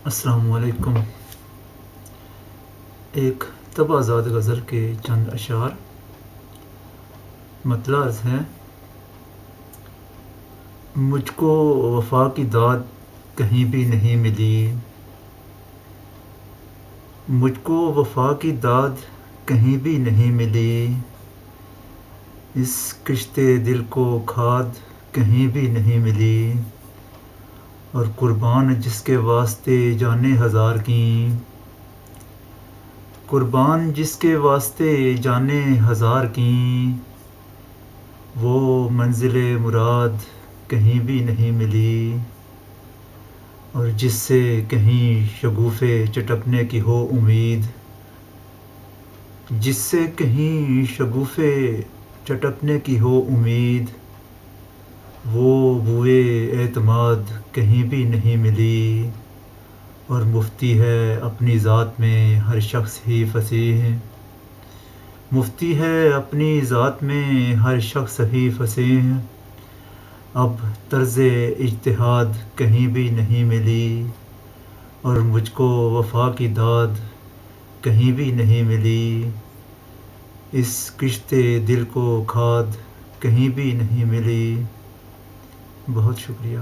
السلام علیکم۔ ایک تبازاد غزل کے چند اشعار مطلع ہیں۔ مجھ کو وفا کی داد کہیں بھی نہیں ملی، مجھ کو وفا کی داد کہیں بھی نہیں ملی، اس کشتے دل کو کھاد کہیں بھی نہیں ملی، اور قربان جس کے واسطے جانیں ہزار کیں، قربان جس کے واسطے جانیں ہزار کیں، وہ منزل مراد کہیں بھی نہیں ملی، اور جس سے کہیں شگوفے چٹکنے کی ہو امید، جس سے کہیں شگوفے چٹکنے کی ہو امید، وہ بوئے اعتماد کہیں بھی نہیں ملی، اور مفتی ہے اپنی ذات میں ہر شخص ہی فصیح، مفتی ہے اپنی ذات میں ہر شخص ہی فصیح، اب طرز اجتہاد کہیں بھی نہیں ملی، اور مجھ کو وفا کی داد کہیں بھی نہیں ملی، اس کشتے دل کو کھاد کہیں بھی نہیں ملی۔ بہت شکریہ۔